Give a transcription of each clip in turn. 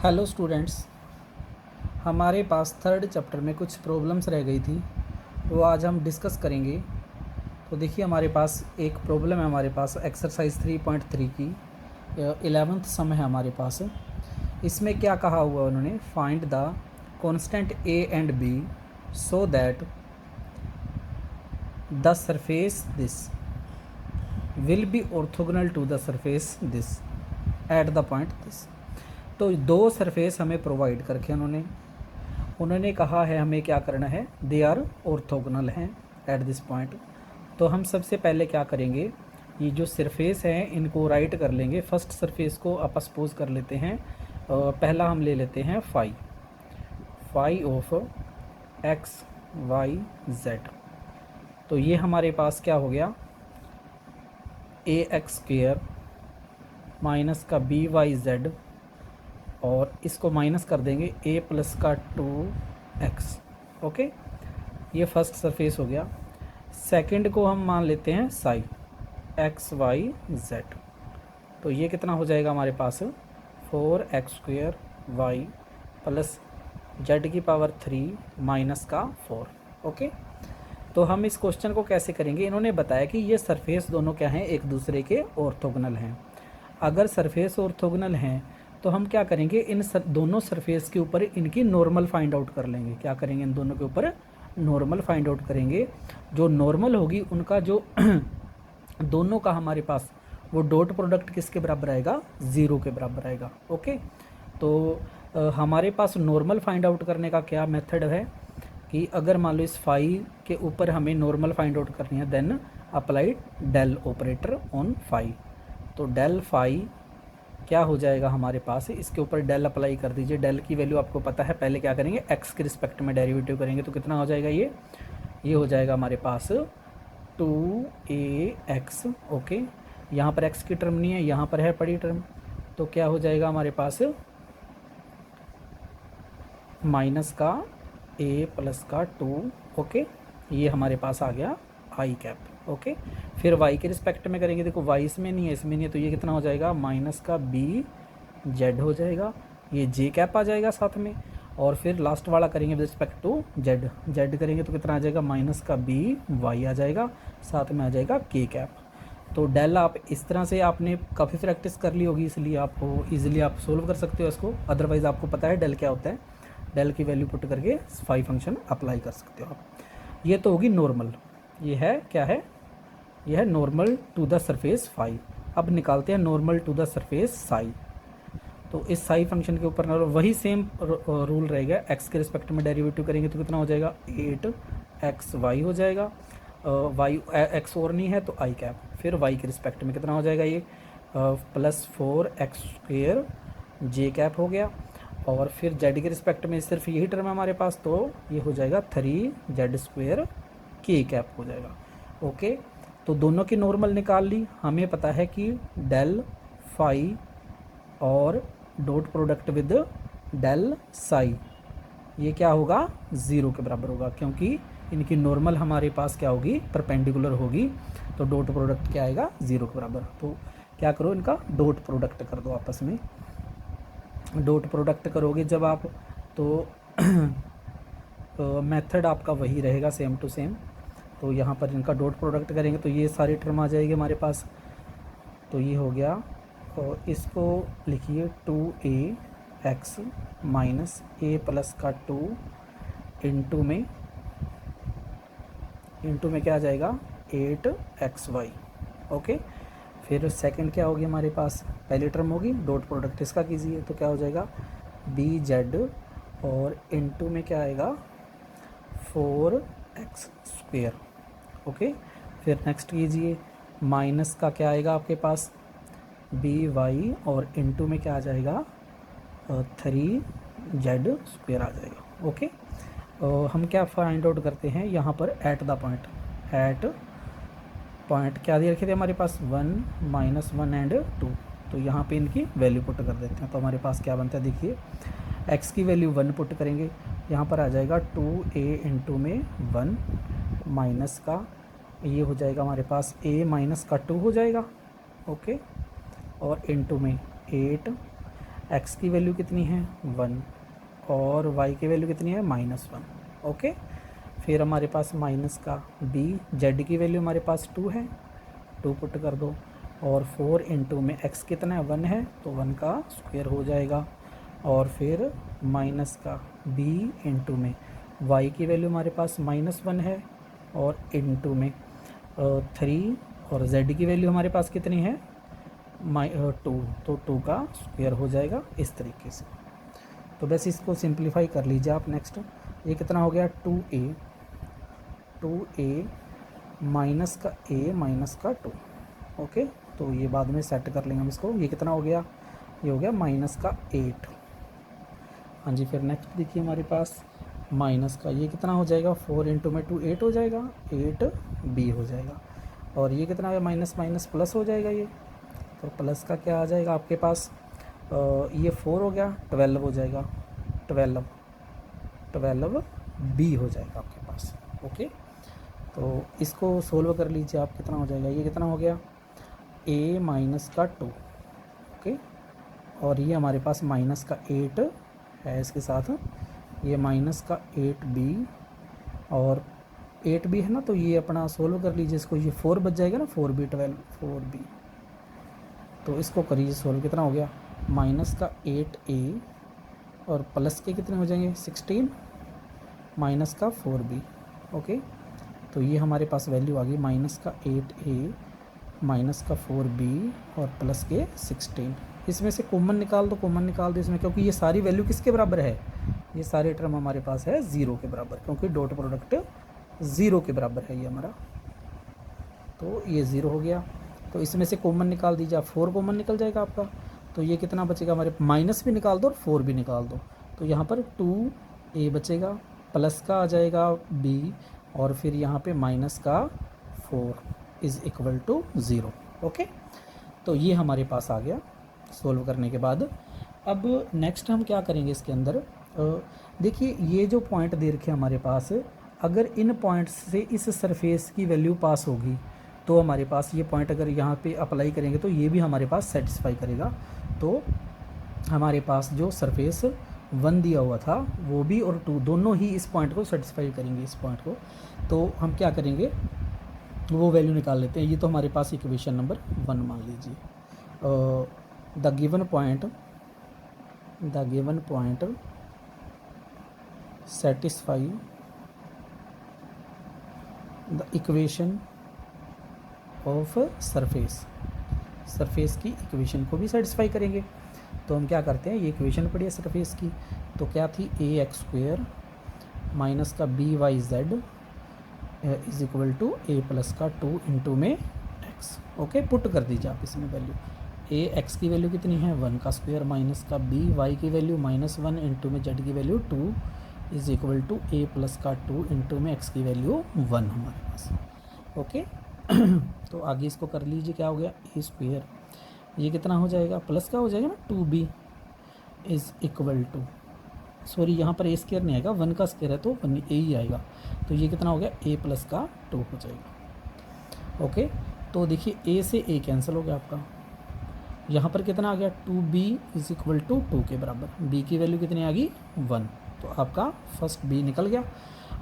Hello students, हमारे पास third chapter में कुछ प्रॉब्लम्स रह गई थी, वो आज हम डिस्कस करेंगे। तो देखिए, हमारे पास एक प्रॉब्लम है, हमारे पास एक्सरसाइज 3.3 की 11th सम है हमारे पास। इसमें क्या कहा हुआ उन्होंने, find the constant a and b so that the surface this will be orthogonal to the surface this at the point this. तो दो सरफेस हमें प्रोवाइड करके उन्होंने कहा है हमें क्या करना है, दे आर ऑर्थोगोनल हैं एट दिस पॉइंट। तो हम सबसे पहले क्या करेंगे, ये जो सरफेस हैं इनको राइट कर लेंगे। फर्स्ट सरफेस को आप सपोज कर लेते हैं, पहला हम ले लेते हैं phi of x y z. तो ये हमारे पास क्या हो गया, ए एक्स स्क्वेयर माइनस का बी वाई जेड, और इसको माइनस कर देंगे ए प्लस का 2x। ओके, ये फर्स्ट सरफेस हो गया। सेकंड को हम मान लेते हैं साई एक्स वाई जेड। तो ये कितना हो जाएगा हमारे पास, 4x square y plus z की पावर 3 माइनस का 4। ओके, तो हम इस क्वेश्चन को कैसे करेंगे, इन्होंने बताया कि ये सरफेस दोनों क्या हैं, एक दूसरे के ऑर्थोगोनल हैं। अगर सरफेस ऑर्थोगोनल हैं तो हम क्या करेंगे, इन दोनों सरफेस के ऊपर इनकी नॉर्मल फाइंड आउट कर लेंगे। क्या करेंगे, इन दोनों के ऊपर नॉर्मल फाइंड आउट करेंगे। जो नॉर्मल होगी उनका जो दोनों का हमारे पास वो डॉट प्रोडक्ट किसके बराबर आएगा, 0 के बराबर आएगा। ओके, तो हमारे पास नॉर्मल फाइंड आउट करने का क्या मेथड है कि अगर मान लो इस फाई के ऊपर हमें नॉर्मल फाइंड आउट करनी है, then apply del operator on phi. तो डेल फाई क्या हो जाएगा हमारे पास, इसके ऊपर डेल अप्लाई कर दीजिए। डेल की वैल्यू आपको पता है, पहले क्या करेंगे, एक्स के रिस्पेक्ट में डेरिवेटिव करेंगे। तो कितना हो जाएगा, ये हो जाएगा हमारे पास 2ax। ओके, यहाँ पर x की टर्म नहीं है, यहाँ पर है बड़ी टर्म। तो क्या हो जाएगा हमारे पास माइनस का a प्लस का 2। ओके, ये हमारे पास आ गया आई कैप। ओके, फिर y के रिस्पेक्ट में करेंगे, देखो y इसमें नहीं है, इसमें नहीं है, तो ये कितना हो जाएगा, माइनस का b जेड हो जाएगा। ये j कैप आ जाएगा साथ में, और फिर लास्ट वाला करेंगे विद रिस्पेक्ट टू जेड करेंगे तो कितना आ जाएगा, माइनस का b y आ जाएगा, साथ में आ जाएगा k कैप। तो डेल आप इस तरह से आपने काफ़ी प्रैक्टिस कर ली होगी, इसलिए आपको ईजिली आप सोल्व कर सकते हो इसको। अदरवाइज़ आपको पता है डेल क्या होता है, डेल की वैल्यू पुट करके फाई फंक्शन अप्लाई कर सकते हो आप। ये तो होगी नॉर्मल, ये है क्या है, यह है normal to the surface phi. अब निकालते हैं normal to the surface psi. तो इस साई फंक्शन के ऊपर वही सेम रूल रहेगा, एक्स के रिस्पेक्ट में डेरिवेटिव करेंगे तो कितना हो जाएगा, 8xy हो जाएगा। वाई एक्स और नहीं है तो आई कैप, फिर वाई के रिस्पेक्ट में कितना हो जाएगा, ये प्लस 4x स्क्वेयर जे कैप हो गया, और फिर जेड के रिस्पेक्ट में सिर्फ यही टर्म है हमारे पास, तो ये हो जाएगा 3z स्क्वेयर के कैप हो जाएगा। ओके, तो दोनों की नॉर्मल निकाल ली। हमें पता है कि डेल फाई और dot product with del psi ये क्या होगा, 0 के बराबर होगा, क्योंकि इनकी नॉर्मल हमारे पास क्या होगी, परपेंडिकुलर होगी। तो डॉट प्रोडक्ट क्या आएगा, 0 के बराबर। तो क्या करो, इनका डॉट प्रोडक्ट कर दो आपस में। डॉट प्रोडक्ट करोगे जब आप, तो मेथड आपका वही रहेगा, सेम टू सेम। तो यहाँ पर इनका डॉट प्रोडक्ट करेंगे तो ये सारी टर्म आ जाएगी हमारे पास। तो ये हो गया, और इसको लिखिए 2ax माइनस a प्लस का 2 इंटू में क्या आ जाएगा, 8xy। ओके, फिर सेकंड क्या होगी हमारे पास, पहली टर्म होगी, डॉट प्रोडक्ट इसका कीजिए तो क्या हो जाएगा, bz, और इंटू में क्या आएगा, 4x स्क्वेयर। ओके, फिर नेक्स्ट कीजिए, माइनस का क्या आएगा आपके पास, by, और इंटू में क्या आ जाएगा, 3z स्क्वेयर आ जाएगा। ओके, हम क्या फाइंड आउट करते हैं यहाँ पर, एट पॉइंट क्या दिए रखे थे हमारे पास, 1 माइनस 1 एंड 2। तो यहाँ पे इनकी वैल्यू पुट कर देते हैं। तो हमारे पास क्या बनता है, देखिए x की वैल्यू 1 पुट करेंगे, यहाँ पर आ जाएगा 2a इंटू में 1 माइनस का, ये हो जाएगा हमारे पास a माइनस का 2 हो जाएगा। ओके, और इंटू में 8 एक्स की वैल्यू कितनी है 1 और वाई की वैल्यू कितनी है -1। ओके, फिर हमारे पास माइनस का बी, जेड की वैल्यू हमारे पास 2 है, 2 पुट कर दो, और 4 इंटू में एक्स कितना है 1 है तो 1 का स्क्वायर हो जाएगा, और फिर माइनस का बी इंटू में वाई की वैल्यू हमारे पास -1 है और इंटू में 3, और जेड की वैल्यू हमारे पास कितनी है 2, तो 2 का स्क्वायर हो जाएगा इस तरीके से। तो बस इसको सिंप्लीफाई कर लीजिए आप। नेक्स्ट ये कितना हो गया 2a माइनस का a माइनस का 2। ओके, तो ये बाद में सेट कर लेंगे हम इसको। ये कितना हो गया, ये हो गया माइनस का 8। हाँ जी, फिर नेक्स्ट देखिए हमारे पास माइनस का ये कितना हो जाएगा 4 इंटू में 2 8 हो जाएगा, 8b हो जाएगा, और ये कितना है माइनस माइनस प्लस हो जाएगा ये, तो प्लस का क्या आ जाएगा आपके पास ये 4 हो गया 12 हो जाएगा, 12b हो जाएगा आपके पास। ओके, तो इसको सोल्व कर लीजिए आप, कितना हो जाएगा, ये कितना हो गया a माइनस का 2। ओके, और ये हमारे पास माइनस का 8 है, इसके साथ ये माइनस का 8b, और 8b है ना, तो ये अपना सोल्व कर लीजिए इसको, ये 4 बच जाएगा ना, 4b 12 4b, तो इसको करिए सोल्व, कितना हो गया माइनस का 8a और प्लस के कितने हो जाएंगे 16 माइनस का 4b। ओके, तो ये हमारे पास वैल्यू आ गई माइनस का 8a माइनस का 4b और प्लस के 16। इसमें से कॉमन निकाल दो, कॉमन निकाल दो इसमें, क्योंकि ये सारी वैल्यू किसके बराबर है, ये सारे टर्म हमारे पास है 0 के बराबर, क्योंकि डॉट प्रोडक्ट 0 के बराबर है ये हमारा, तो ये 0 हो गया। तो इसमें से कॉमन निकाल दीजिए आप, 4 कॉमन निकल जाएगा आपका, तो ये कितना बचेगा हमारे, माइनस भी निकाल दो और 4 भी निकाल दो, तो यहाँ पर 2a बचेगा, प्लस का आ जाएगा b, और फिर यहाँ पे माइनस का 4 इज़ इक्वल टू 0। ओके, तो ये हमारे पास आ गया सोल्व करने के बाद। अब नेक्स्ट हम क्या करेंगे इसके अंदर, देखिए ये जो पॉइंट दे रखे हमारे पास, अगर इन पॉइंट्स से इस सरफेस की वैल्यू पास होगी तो हमारे पास ये पॉइंट अगर यहाँ पे अप्लाई करेंगे तो ये भी हमारे पास सेटिस्फाई करेगा। तो हमारे पास जो सरफेस 1 दिया हुआ था वो भी और 2 दोनों ही इस पॉइंट को सेटिस्फाई करेंगे, इस पॉइंट को। तो हम क्या करेंगे, वो वैल्यू निकाल लेते हैं। ये तो हमारे पास इक्वेशन नंबर 1 मान लीजिए, the given point satisfy the equation of surface की इक्वेशन को भी सेटिस्फाई करेंगे। तो हम क्या करते हैं, ये इक्वेशन पढ़ी है सरफेस की, तो क्या थी ax² माइनस का by/z is equal to a plus का 2 इंटू में x। ओके, पुट कर दीजिए आप इसमें वैल्यू, ax की वैल्यू कितनी है 1 का स्क्वायर माइनस का by की वैल्यू -1 इंटू में z की value 2 is equal to a plus का 2 इंटू में x की वैल्यू 1 हमारे पास। ओके, तो आगे इसको कर लीजिए, क्या हो गया a², ये कितना हो जाएगा प्लस का हो जाएगा ना 2b is equal to, sorry यहाँ पर a² नहीं आएगा, 1 का स्क्वायर है तो 1a ही आएगा, तो ये कितना हो गया a प्लस का 2 हो जाएगा। ओके, तो देखिए a से a कैंसिल हो गया आपका, यहाँ पर कितना आ गया 2b इज़ इक्वल टू 2 के बराबर, b की वैल्यू कितनी आ गई 1, तो आपका फर्स्ट b निकल गया।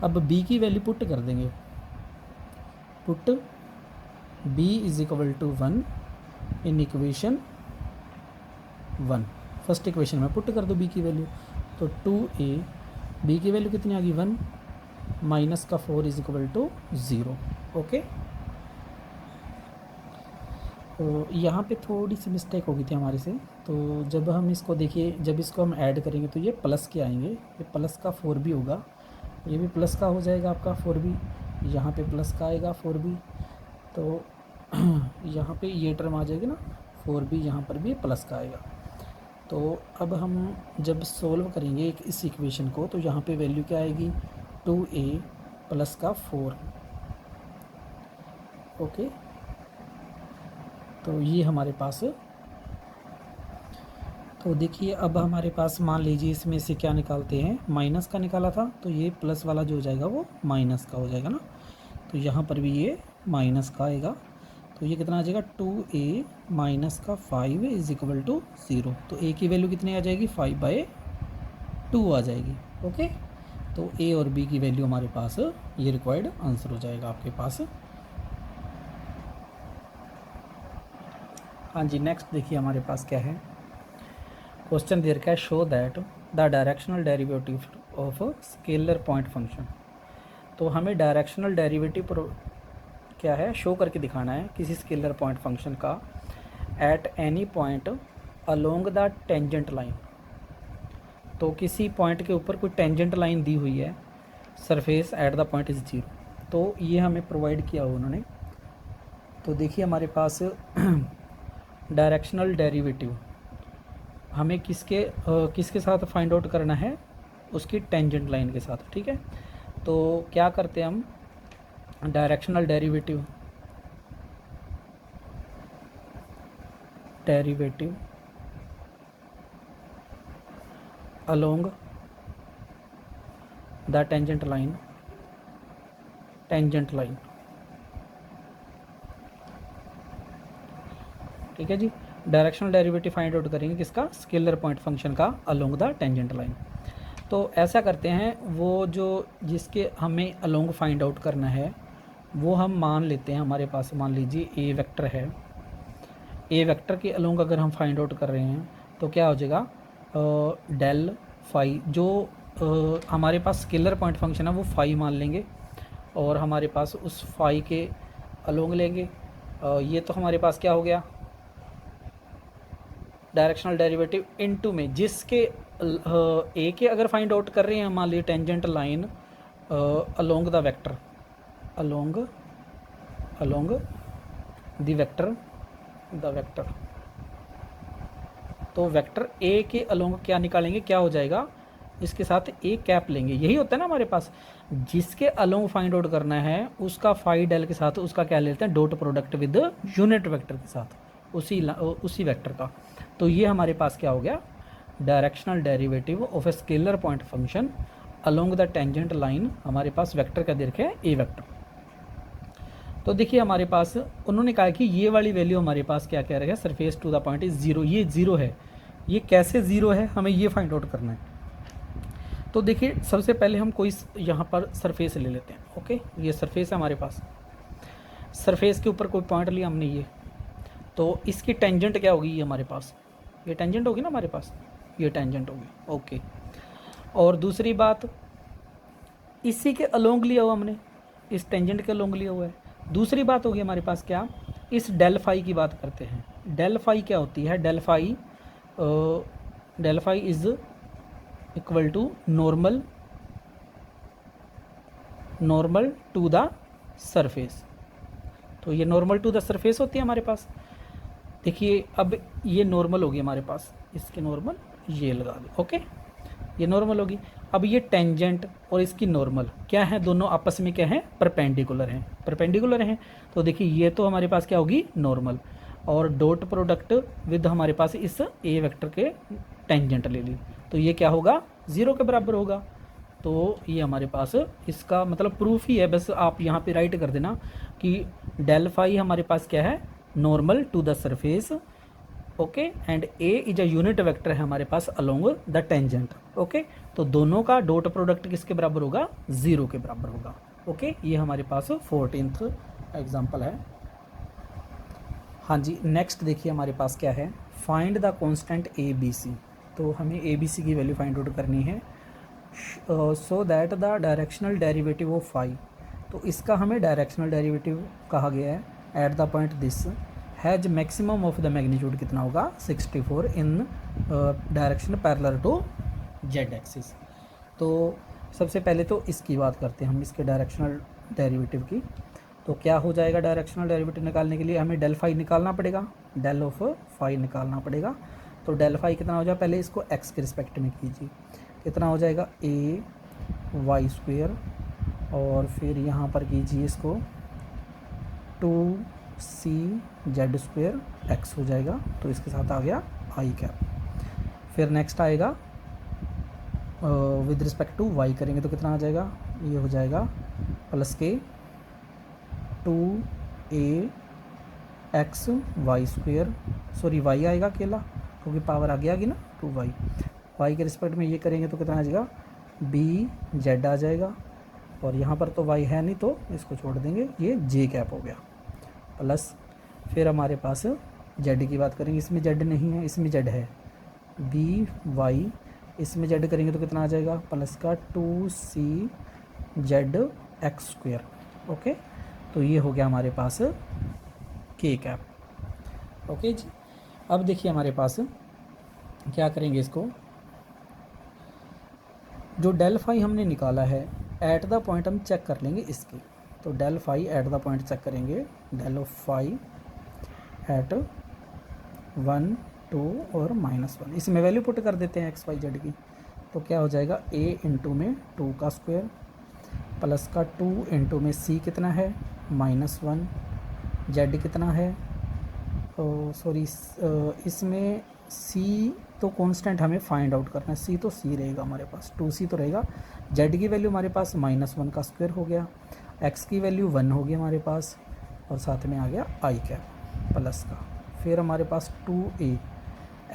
अब b की वैल्यू पुट कर देंगे, put b is equal to 1 in equation 1, first equation में पुट कर दो b की वैल्यू, तो 2a, b की वैल्यू कितनी आ गई 1 माइनस का 4 इज इक्वल टू 0। ओके, तो यहाँ पे थोड़ी सी मिस्टेक हो गई थी हमारे से, तो जब हम इसको देखिए, जब इसको हम ऐड करेंगे तो ये प्लस के आएंगे, ये प्लस का 4b होगा, ये भी प्लस का हो जाएगा आपका 4b, यहाँ पे प्लस का आएगा 4b, तो यहाँ पे ये टर्म आ जाएगी ना 4b, यहाँ पर भी प्लस का आएगा। तो अब हम जब सोल्व करेंगे इस इक्वेशन को, तो यहाँ पे वैल्यू क्या आएगी 2a प्लस का 4। ओके, तो ये हमारे पास, तो देखिए अब हमारे पास मान लीजिए इसमें से क्या निकालते हैं, माइनस का निकाला था, तो ये प्लस वाला जो हो जाएगा वो माइनस का हो जाएगा ना, तो यहाँ पर भी ये माइनस का आएगा, तो ये कितना आ जाएगा 2a माइनस का 5 इज इक्वल टू 0। तो a की वैल्यू कितनी आ जाएगी 5/2 आ जाएगी। ओके, तो a और b की वैल्यू हमारे पास ये रिक्वायर्ड आंसर हो जाएगा आपके पास। हाँ जी, नेक्स्ट देखिए हमारे पास क्या है। क्वेश्चन दे रखा है show that the directional derivative of scalar point function. तो हमें डायरेक्शनल डेरिवेटिव क्या है शो करके दिखाना है किसी स्केलर पॉइंट फंक्शन का at any point along the tangent line. तो किसी पॉइंट के ऊपर कोई टेंजेंट लाइन दी हुई है, surface at the point is 0। तो ये हमें प्रोवाइड किया उन्होंने। तो देखिए हमारे पास डायरेक्शनल डेरिवेटिव हमें किसके साथ फाइंड आउट करना है, उसकी टेंजेंट लाइन के साथ। ठीक है, तो क्या करते हैं हम, directional derivative along the tangent line ठीक है जी। डायरेक्शनल डेरिवेटिव फाइंड आउट करेंगे किसका, स्केलर पॉइंट फंक्शन का अलोंग द टेंजेंट लाइन। तो ऐसा करते हैं, वो जो जिसके हमें अलोंग फाइंड आउट करना है वो हम मान लेते हैं, हमारे पास मान लीजिए ए वेक्टर है। ए वेक्टर के अलोंग अगर हम फाइंड आउट कर रहे हैं तो क्या हो जाएगा, डेल फाई, जो हमारे पास स्केलर पॉइंट फंक्शन है वो फाई मान लेंगे और हमारे पास उस फाई के अलोंग लेंगे। ये तो हमारे पास क्या हो गया, डायरेक्शनल डेरिवेटिव इनटू में जिसके ए के अगर फाइंड आउट कर रहे हैं मान लीजिए tangent line along the vector, along the vector. तो वेक्टर ए के अलोंग क्या निकालेंगे, क्या हो जाएगा, इसके साथ ए कैप लेंगे। यही होता है ना हमारे पास, जिसके अलोंग फाइंड आउट करना है उसका फाई डेल के साथ उसका क्या लेते हैं, dot product with unit vector के साथ, उसी वेक्टर का। तो ये हमारे पास क्या हो गया, directional derivative of a scalar point function along the tangent line. हमारे पास वेक्टर का दे रखा है ए वेक्टर। तो देखिए हमारे पास उन्होंने कहा कि ये वाली वैल्यू हमारे पास क्या कह रहा है, surface to the point is 0। ये 0 है, ये कैसे 0 है हमें ये फाइंड आउट करना है। तो देखिए सबसे पहले हम कोई यहाँ पर सरफेस ले लेते हैं। ओके, ये सरफेस है हमारे पास, सरफेस के ऊपर कोई पॉइंट लिया हमने ये, तो इसकी टेंजेंट क्या होगी, ये हमारे पास ये टेंजेंट होगी ना हमारे पास, ये टेंजेंट होगी। ओके, और दूसरी बात, इसी के अलोंग लिया हुआ हमने, इस टेंजेंट के अलोंग लिया हुआ है। दूसरी बात होगी हमारे पास क्या, इस डेल फाई की बात करते हैं। डेल फाई क्या होती है, del phi is equal to normal to the surface. तो ये नॉर्मल टू द सरफेस होती है हमारे पास। देखिए अब ये नॉर्मल होगी हमारे पास, इसके नॉर्मल ये लगा दो। ओके, ये नॉर्मल होगी। अब ये टेंजेंट और इसकी नॉर्मल क्या है, दोनों आपस में क्या है, परपेंडिकुलर हैं। तो देखिए ये तो हमारे पास क्या होगी, नॉर्मल, और डॉट प्रोडक्ट विद हमारे पास इस ए वेक्टर के टेंजेंट ले ली, तो ये क्या होगा, 0 के बराबर होगा। तो ये हमारे पास इसका मतलब प्रूफ ही है, बस आप यहाँ पे राइट कर देना कि डेल फाई हमारे पास क्या है, normal to the surface. Okay, and A is a unit vector है हमारे पास अलोंग द टेंजेंट। ओके, तो दोनों का डॉट प्रोडक्ट किसके बराबर होगा, 0 के बराबर होगा। ओके, ये हमारे पास 14th एग्जाम्पल है। हाँ जी, नेक्स्ट देखिए हमारे पास क्या है, find the constant A B C. तो हमें ए बी सी की वैल्यू फाइंड आउट करनी है so that the directional derivative of phi. तो इसका हमें डायरेक्शनल डेरिवेटिव कहा गया है at the point this has maximum of the magnitude कितना होगा, 64 in direction parallel to z axis. तो सबसे पहले तो इसकी बात करते हैं हम, इसके डायरेक्शनल डेरिवेटिव की। तो क्या हो जाएगा, डायरेक्शनल डेरिवेटिव निकालने के लिए हमें डेल फाई निकालना पड़ेगा, डेल ऑफ फाई निकालना पड़ेगा। तो डेल फाई कितना हो जाएगा, पहले इसको एक्स के रिस्पेक्ट में कीजिए, कितना हो जाएगा, ए वाई स्क्वेयर, और फिर यहाँ पर कीजिए इसको 2c जेड स्क्वेयर एक्स हो जाएगा। तो इसके साथ आ गया आई कैप। फिर नेक्स्ट आएगा विद रिस्पेक्ट टू वाई करेंगे तो कितना आ जाएगा, ये हो जाएगा प्लस के 2a x y square, sorry y आएगा अकेला क्योंकि पावर आगे आ गई ना 2y, वाई के रिस्पेक्ट में ये करेंगे तो कितना आ जाएगा बी जेड आ जाएगा, और यहाँ पर तो y है नहीं तो इसको छोड़ देंगे, ये जे कैप हो गया, प्लस फिर हमारे पास z की बात करेंगे, इसमें z नहीं है, इसमें z है, बी वाई, इसमें z करेंगे तो कितना आ जाएगा प्लस का 2c Z x square. Okay, तो ये हो गया हमारे पास के कैप। ओके जी, अब देखिए हमारे पास क्या करेंगे, इसको जो डेल फाई हमने निकाला है एट द पॉइंट हम चेक कर लेंगे इसकी, तो del phi at the point check करेंगे, डेल ऑफ फाई एट 1 2 और -1, इसमें वैल्यू पुट कर देते हैं एक्स वाई जेड की, तो क्या हो जाएगा a इंटू में 2 का स्क्वायर प्लस का 2 इंटू में c कितना है -1, z कितना है, सॉरी इसमें c तो कांस्टेंट हमें फाइंड आउट करना है, c तो c रहेगा हमारे पास, 2c तो रहेगा, z की वैल्यू हमारे पास -1 का स्क्वायर हो गया, x की वैल्यू 1 होगी हमारे पास, और साथ में आ गया i कैप प्लस का, फिर हमारे पास 2a,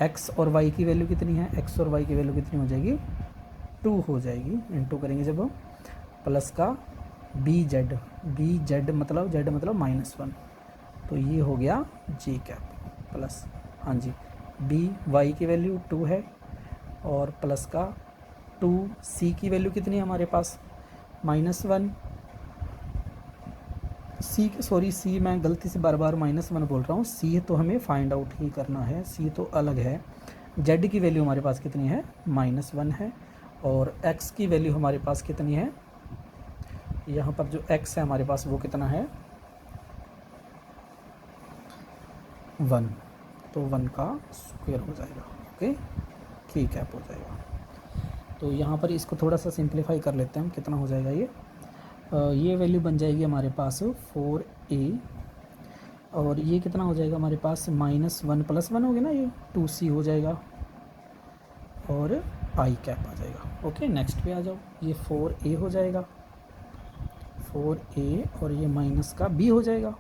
x और y की वैल्यू कितनी है, x और y की वैल्यू कितनी हो जाएगी 2 हो जाएगी, इंटू करेंगे जब प्लस का बी जेड मतलब z मतलब -1, तो ये हो गया जे कैप प्लस, हाँ जी, बी वाई की वैल्यू 2 है, और प्लस का 2c की वैल्यू कितनी है हमारे पास -1, सी मैं गलती से बार बार -1 बोल रहा हूँ, सी तो हमें फाइंड आउट ही करना है, सी तो अलग है, जेड की वैल्यू हमारे पास कितनी है -1 है, और एक्स की वैल्यू हमारे पास कितनी है, यहाँ पर जो x है हमारे पास वो कितना है 1, तो 1 का स्क्वायर हो जाएगा। ओके, के कैप हो जाएगा। तो यहाँ पर इसको थोड़ा सा सिंप्लीफाई कर लेते हैं हम, कितना हो जाएगा ये वैल्यू बन जाएगी हमारे पास 4a, और ये कितना हो जाएगा हमारे पास -1 + 1 हो गया ना, ये 2c हो जाएगा, और i कैप आ जाएगा। ओके, नेक्स्ट पे आ जाओ, ये 4a हो जाएगा, 4a, और ये माइनस का b हो जाएगा,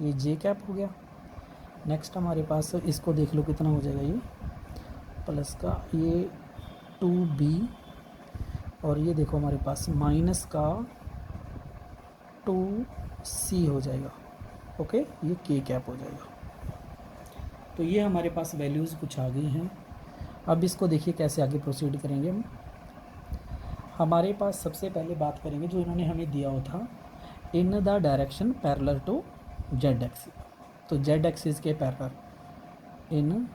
ये j कैप हो गया। नेक्स्ट हमारे पास इसको देख लो कितना हो जाएगा, ये प्लस का ये 2b, और ये देखो हमारे पास माइनस का 2c हो जाएगा। ओके, ये k कैप हो जाएगा। तो ये हमारे पास वैल्यूज़ कुछ आ गई हैं। अब इसको देखिए कैसे आगे प्रोसीड करेंगे हम। हमारे पास सबसे पहले बात करेंगे जो इन्होंने हमें दिया हुआ था, in the direction parallel to z axis, तो जेड एक्सिस के पैरेलल, in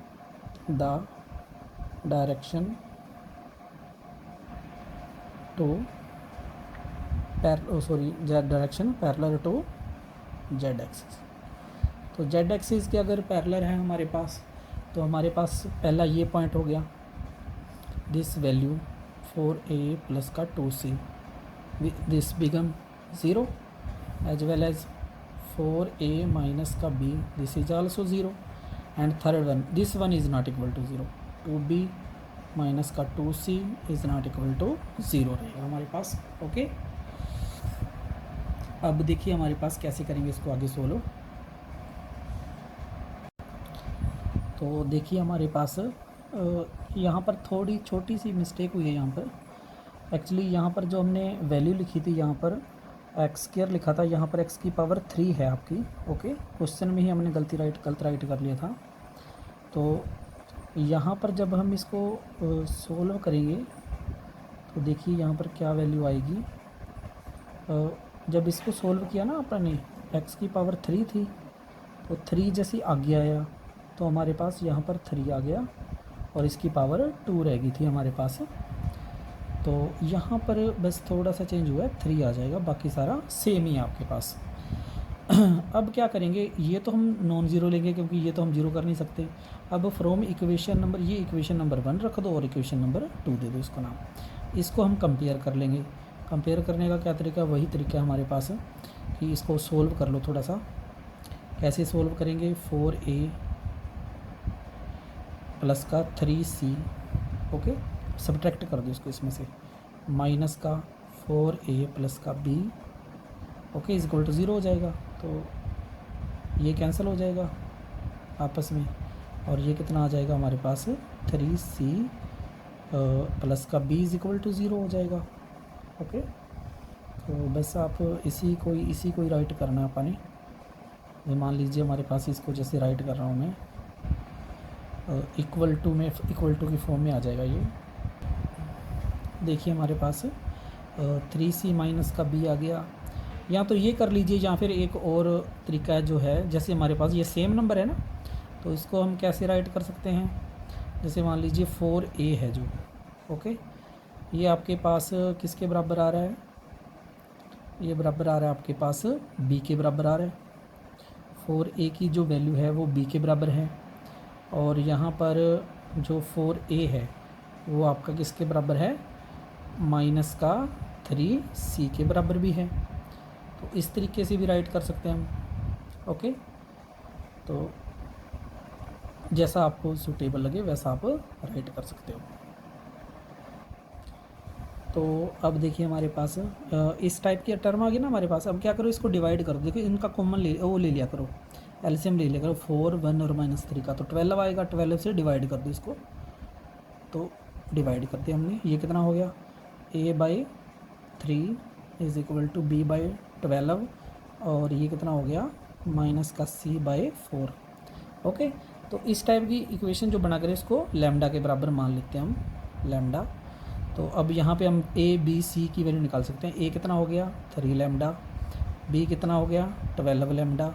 the direction to direction parallel to z axis. तो जेड एक्सिस के अगर पैरेलल है हमारे पास, तो हमारे पास पहला ये पॉइंट हो गया, दिस वैल्यू 4a प्लस का 2c, this become 0 as well as 4a minus का b, this is also 0, and third one, this one is not equal to 0, 2b minus का 2c is not equal to 0 रहेगा हमारे पास। Okay, अब देखिए हमारे पास कैसे करेंगे इसको आगे सोल्व। तो देखिए हमारे पास यहाँ पर थोड़ी छोटी सी मिस्टेक हुई है, यहाँ पर एक्चुअली यहाँ पर जो हमने वैल्यू लिखी थी, यहाँ पर x² लिखा था, यहाँ पर x की पावर 3 है आपकी। ओके, क्वेश्चन में ही हमने गलत राइट कर लिया था। तो यहाँ पर जब हम इसको सोल्व करेंगे तो देखिए यहाँ पर क्या वैल्यू आएगी। जब इसको सोल्व किया ना आपने, x की पावर 3 थी, तो 3 जैसी आगे आया तो हमारे पास यहाँ पर 3 आ गया, और इसकी पावर 2 रह गई थी हमारे पास। तो यहाँ पर बस थोड़ा सा चेंज हुआ है, 3 आ जाएगा, बाकी सारा सेम ही है आपके पास। अब क्या करेंगे, ये तो हम नॉन ज़ीरो लेंगे क्योंकि ये तो हम ज़ीरो कर नहीं सकते। अब फ्रॉम इक्वेशन नंबर, ये इक्वेशन नंबर 1 रख दो और इक्वेशन नंबर 2 दे दो इसको नाम। इसको हम कंपेयर कर लेंगे। कंपेयर करने का क्या तरीका, वही तरीका है हमारे पास कि इसको सोल्व कर लो थोड़ा सा। कैसे सोल्व करेंगे, 4a प्लस का 3c, ओके, सब्ट्रैक्ट कर दो इसको इसमें से, माइनस का 4a प्लस का b, okay, is equal to 0 हो जाएगा। तो ये कैंसिल हो जाएगा आपस में, और ये कितना आ जाएगा हमारे पास 3c प्लस का b इज इक्वल टू 0 हो जाएगा। ओके, तो बस आप इसी को ही राइट करना है अपने। ये मान लीजिए हमारे पास इसको जैसे राइट कर रहा हूँ मैं, इक्वल टू की फॉर्म में आ जाएगा ये। देखिए हमारे पास 3c माइनस का b आ गया। या तो ये कर लीजिए, या फिर एक और तरीका जो है, जैसे हमारे पास ये सेम नंबर है ना, तो इसको हम कैसे राइट कर सकते हैं। जैसे मान लीजिए 4a है जो, ओके, ये आपके पास किसके बराबर आ रहा है, ये बराबर आ रहा है आपके पास b के बराबर आ रहा है। 4a की जो वैल्यू है वो b के बराबर है, और यहाँ पर जो 4a है वो आपका किसके बराबर है, माइनस का 3c के बराबर भी है। तो इस तरीके से भी राइट कर सकते हैं हम। ओके, तो जैसा आपको सूटेबल लगे वैसा आप राइट कर सकते हो। तो अब देखिए हमारे पास इस टाइप की टर्म आ गई ना हमारे पास। अब क्या करो, इसको डिवाइड करो। देखो इनका कॉमन ले लिया करो, एलसीएम ले लिया करो। 4, 1 और -3 का तो 12 आएगा। 12 से डिवाइड कर दो इसको, तो डिवाइड कर दिया हमने। ये कितना हो गया, a/3 is equal to b/12, और ये कितना हो गया, माइनस का c/4। ओके, तो इस टाइप की इक्वेशन जो बना कर इसको लैम्डा के बराबर मान लेते हैं हम, लैम्डा। तो अब यहाँ पे हम a b c की वैल्यू निकाल सकते हैं। a कितना हो गया 3 लैम्डा, b कितना हो गया 12 लैम्डा,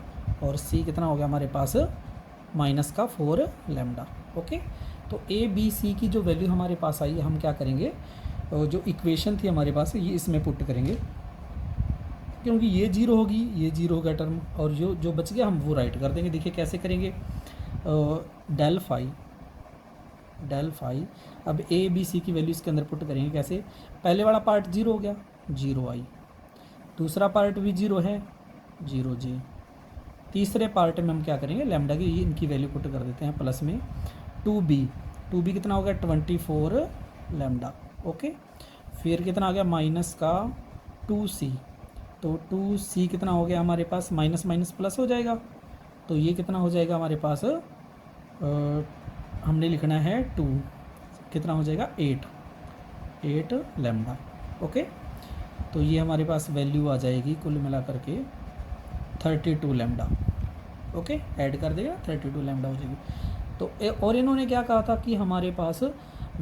और c कितना हो गया हमारे पास माइनस का 4 लैम्डा। ओके, तो a b c की जो वैल्यू हमारे पास आई है, हम क्या करेंगे, जो इक्वेशन थी हमारे पास ये इसमें पुट करेंगे, क्योंकि ये 0 होगी, ये 0 होगा टर्म, और जो बच गया हम वो राइट कर देंगे। देखिए कैसे करेंगे, डेल फाई अब a b c की वैल्यू इसके अंदर पुट करेंगे। कैसे, पहले वाला पार्ट 0 हो गया, 0i, दूसरा पार्ट भी 0 है, 0j, तीसरे पार्ट में हम क्या करेंगे, लैम्डा की इनकी वैल्यू पुट कर देते हैं प्लस में 2b कितना हो गया 24 लैम्डा। ओके, फिर कितना आ गया माइनस का 2c, तो 2c कितना हो गया हमारे पास, माइनस माइनस प्लस हो जाएगा, तो ये कितना हो जाएगा हमारे पास, हमने लिखना है 2, कितना हो जाएगा 8 लैम्डा। ओके, तो ये हमारे पास वैल्यू आ जाएगी कुल मिला करके 32 लैम्डा। ओके, ऐड कर देगा 32 लैम्डा हो जाएगी। तो और इन्होंने क्या कहा था कि हमारे पास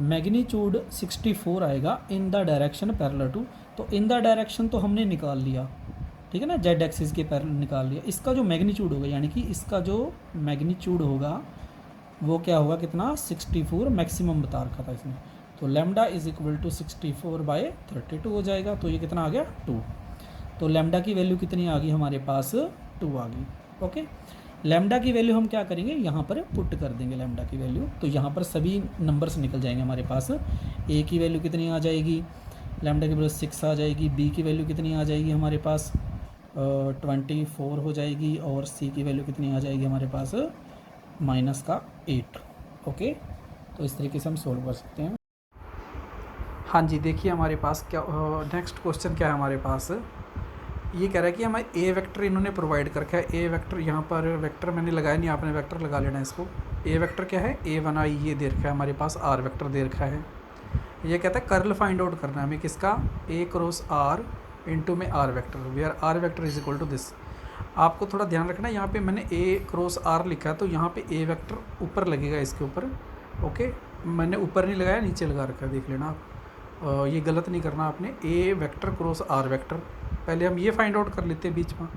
मैग्नीट्यूड 64 आएगा in the direction parallel to, तो इन द डायरेक्शन तो हमने निकाल लिया, ठीक है ना, जेड एक्सिस के पैरेलल निकाल लिया। इसका जो मैग्नीट्यूड होगा, यानी कि इसका जो मैग्नीट्यूड होगा वो क्या होगा, कितना 64 मैक्सिमम बता रखा था इसमें, तो लैम्डा इज इक्वल टू 64/32 हो जाएगा। तो ये कितना आ गया 2, तो लैम्डा की वैल्यू कितनी आ गई हमारे पास 2 आ गई। ओके, लैम्डा की वैल्यू हम क्या करेंगे, यहाँ पर पुट कर देंगे लैम्डा की वैल्यू, तो यहाँ पर सभी नंबर्स निकल जाएंगे हमारे पास। ए की वैल्यू कितनी आ जाएगी, लैम्डा की वैल्यू 6 आ जाएगी, बी की वैल्यू कितनी आ जाएगी हमारे पास 24 हो जाएगी, और सी की वैल्यू कितनी आ जाएगी हमारे पास माइनस का 8। ओके, तो इस तरीके से हम सोल्व कर सकते हैं। हाँ जी, देखिए हमारे पास क्या नेक्स्ट क्वेश्चन क्या है हमारे पास, ये कह रहा है कि हमें ए वेक्टर इन्होंने प्रोवाइड कर रखा है। ए वेक्टर, यहाँ पर वेक्टर मैंने लगाया नहीं, आपने वेक्टर लगा लेना है इसको। ए वेक्टर क्या है, a1i ये दे रखा है हमारे पास, आर वेक्टर दे रखा है। ये कहता है कर्ल फाइंड आउट करना है हमें किसका, a क्रॉस r इंटू में r vector, where r vector is equal to this. आपको थोड़ा ध्यान रखना है, यहाँ पे मैंने a क्रॉस r लिखा है, तो यहाँ पे a वेक्टर ऊपर लगेगा इसके ऊपर। ओके, मैंने ऊपर नहीं लगाया, नीचे लगा रखा है, देख लेना आप। ये गलत नहीं करना आपने, a vector cross r vector. पहले हम ये फाइंड आउट कर लेते हैं बीच में,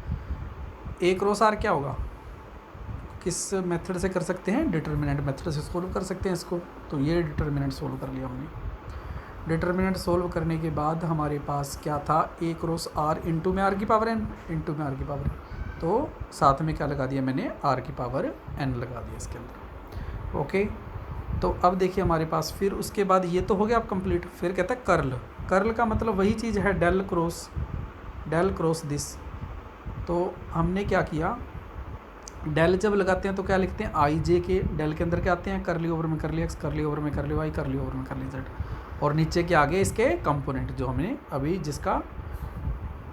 a क्रॉस r क्या होगा, किस मेथड से कर सकते हैं, डिटर्मिनेंट मेथड से सोल्व कर सकते हैं इसको। तो ये डिटर्मिनेंट सोल्व कर लिया हमने। डिटर्मिनेंट सोल्व करने के बाद हमारे पास क्या था, a क्रॉस r इंटू में r की पावर n, इंटू में r की पावर n, तो साथ में क्या लगा दिया मैंने, r की पावर n लगा दिया इसके अंदर। ओके, तो अब देखिए हमारे पास फिर उसके बाद ये तो हो गया अब कंप्लीट। फिर कहता है कर्ल, कर्ल का मतलब वही चीज़ है डेल क्रॉस दिस। तो हमने क्या किया, डेल जब लगाते हैं तो क्या लिखते हैं, आई जे के डेल के अंदर क्या आते हैं, करली ओवर में करली एक्स, करली ओवर में करली वाई, करली ओवर में करली जेड, और नीचे के आगे इसके कंपोनेंट जो हमने अभी जिसका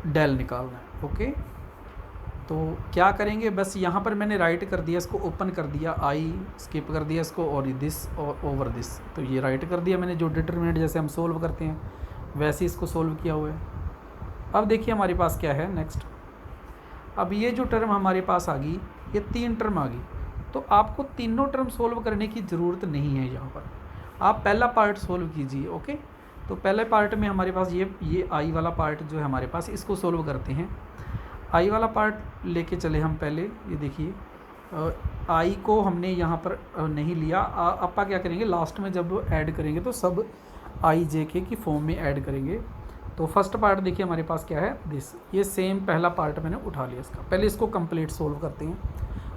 डेल निकालना है। ओके, तो क्या करेंगे, बस यहाँ पर मैंने राइट कर दिया, इसको ओपन कर दिया, आई स्किप कर दिया इसको, और दिस और ओवर दिस, तो ये राइट कर दिया मैंने। जो डिटरमिनेंट जैसे हम सोल्व करते हैं वैसे इसको सोल्व किया हुआ है। अब देखिए हमारे पास क्या है नेक्स्ट। अब ये जो टर्म हमारे पास आ गई, ये 3 टर्म आ गई, तो आपको तीनों टर्म सोल्व करने की ज़रूरत नहीं है। यहाँ पर आप पहला पार्ट सोल्व कीजिए। ओके, तो पहले पार्ट में हमारे पास ये आई वाला पार्ट जो है हमारे पास, इसको सोल्व करते हैं। आई वाला पार्ट लेके चले हम पहले। ये देखिए आई को हमने यहाँ पर नहीं लिया। आपा क्या करेंगे, लास्ट में जब ऐड करेंगे तो सब आई जे के की फॉर्म में ऐड करेंगे। तो फर्स्ट पार्ट देखिए हमारे पास क्या है, दिस। ये सेम पहला पार्ट मैंने उठा लिया इसका। पहले इसको कंप्लीट सोल्व करते हैं,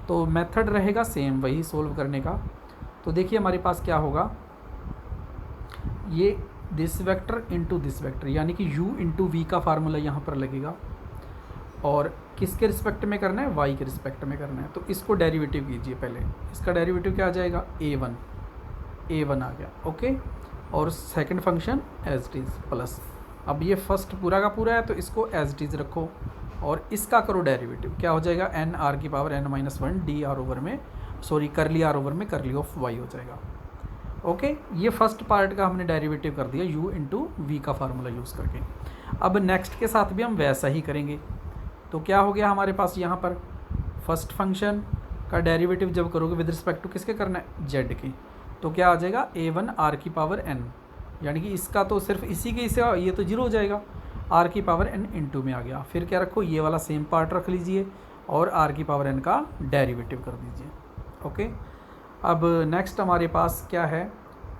तो मेथड रहेगा सेम वही सोल्व करने का। तो देखिए हमारे पास क्या होगा, ये this vector into this vector, यानी कि u इंटू वी का फार्मूला यहाँ पर लगेगा, और किसके रिस्पेक्ट में करना है, y के रिस्पेक्ट में करना है। तो इसको डेरिवेटिव कीजिए पहले। इसका डेरिवेटिव क्या आ जाएगा, a1 आ गया। ओके, और second function as it is plus. अब ये फर्स्ट पूरा का पूरा है तो इसको एज इट इज़ रखो, और इसका करो डेरिवेटिव। क्या हो जाएगा, n r की power n-1 D R over में, सॉरी करली आर ओवर में करली ऑफ y हो जाएगा। ओके, ये फर्स्ट पार्ट का हमने डेरिवेटिव कर दिया u इंटू वी का फार्मूला यूज़ करके। अब नेक्स्ट के साथ भी हम वैसा ही करेंगे। तो क्या हो गया हमारे पास यहाँ पर, फर्स्ट फंक्शन का डेरिवेटिव जब करोगे विद रिस्पेक्ट टू किसके करना है, z के, तो क्या आ जाएगा a1 r की पावर n, यानी कि इसका तो सिर्फ इसी के इसे, ये तो 0 हो जाएगा, r की पावर n इंटू में आ गया। फिर क्या रखो, ये वाला सेम पार्ट रख लीजिए और r की पावर n का डेरिवेटिव कर दीजिए। ओके, अब नेक्स्ट हमारे पास क्या है,